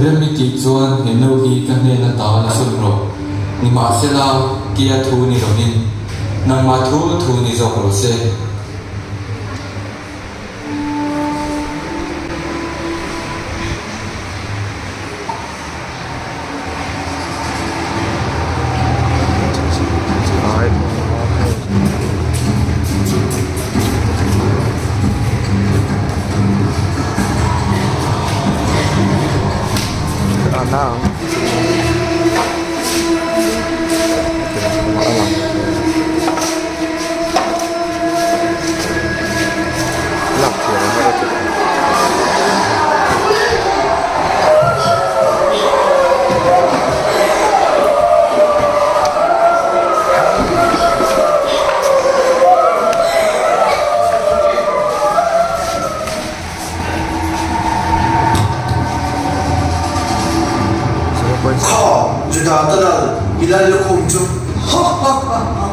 remi ki chuan he no hi ka hne na ta la sun ro ni ma se la kia thu ni ro ni nang ma thu ni zo ro se Anang lap ya Juda tadal bilal lokum jo ha ha ha ha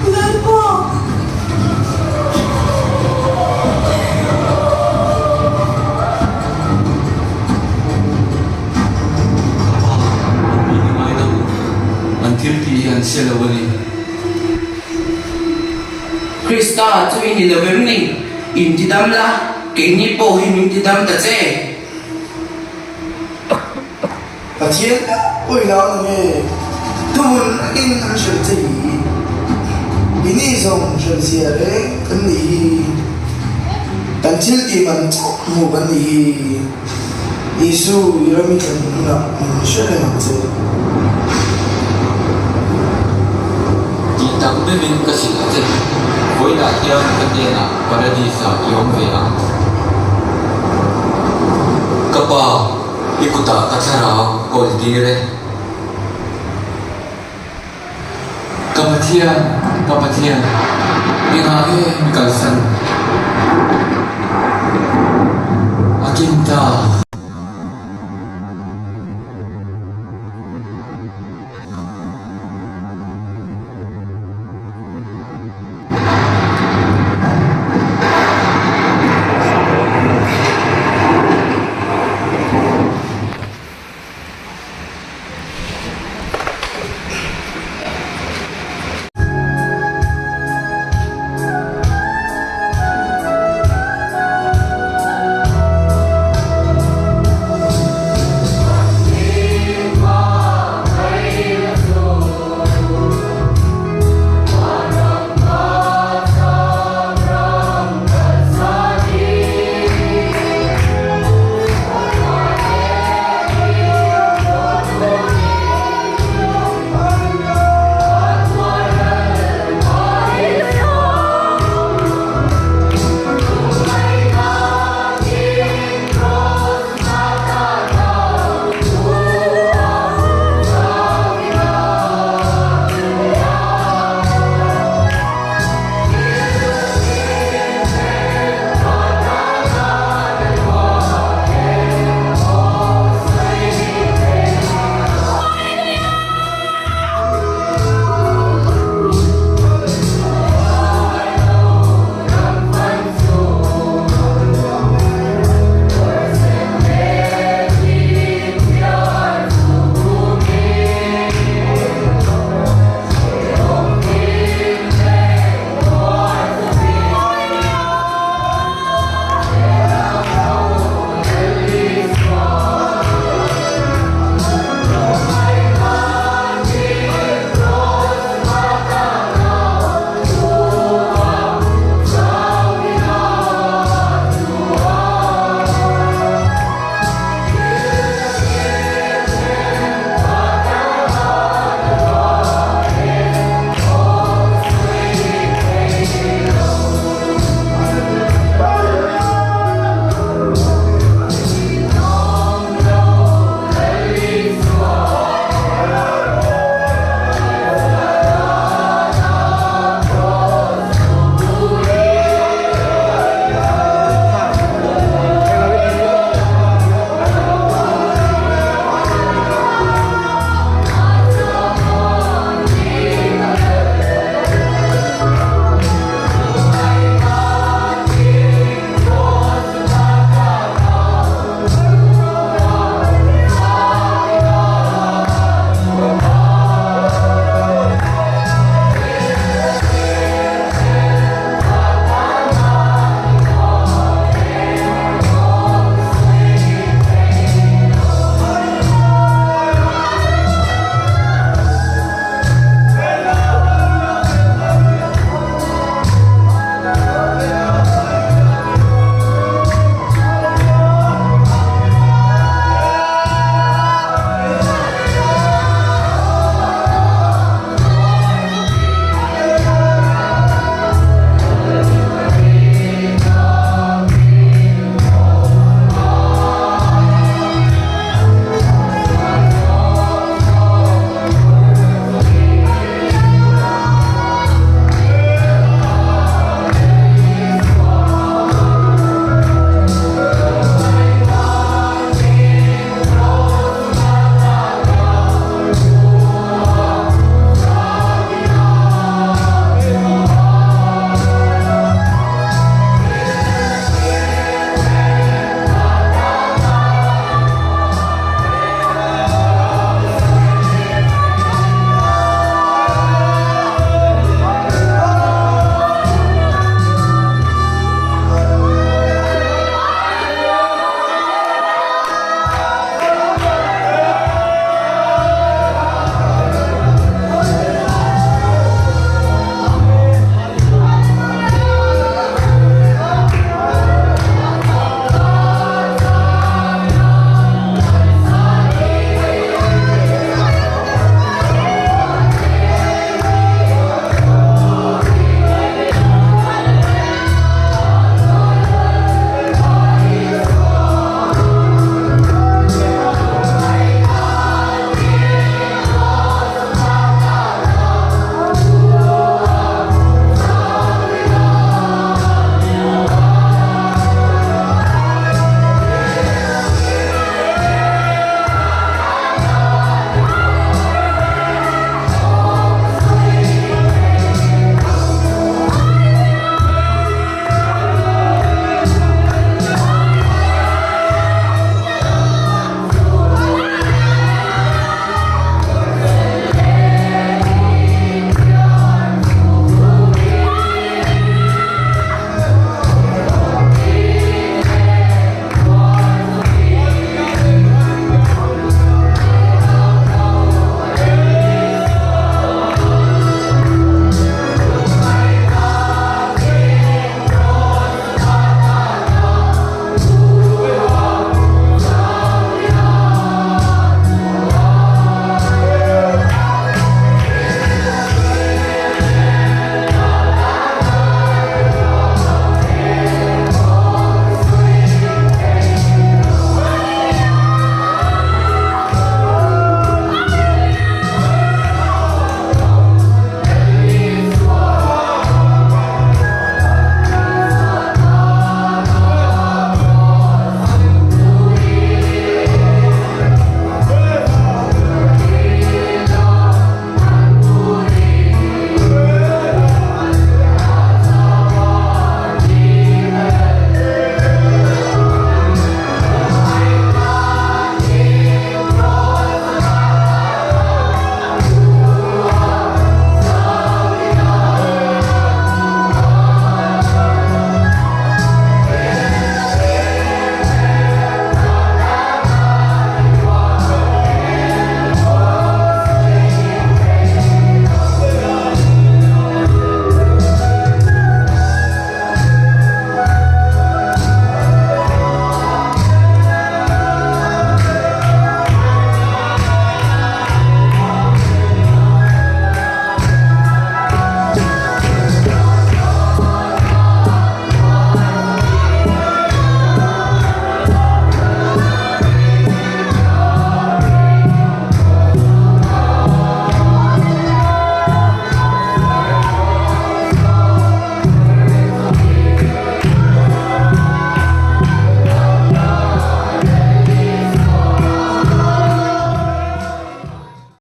bilal po until ti an selawani Krista chu in hilawem ni in tidam la ke ni po hin tidam ta che a thiên ôi lão này tuần in ăn sườn gì ini dòng sườn xìa đấy cái gì tan chiết thì mình ngủ cái gì Isu yêu mình cần ngọc sườn này mà chơi ki tak be min ka sil ate voi da hian ka te na paradisa yom ve a kapa ikuta kathara kol dire kapathian ninga e mikal san akinta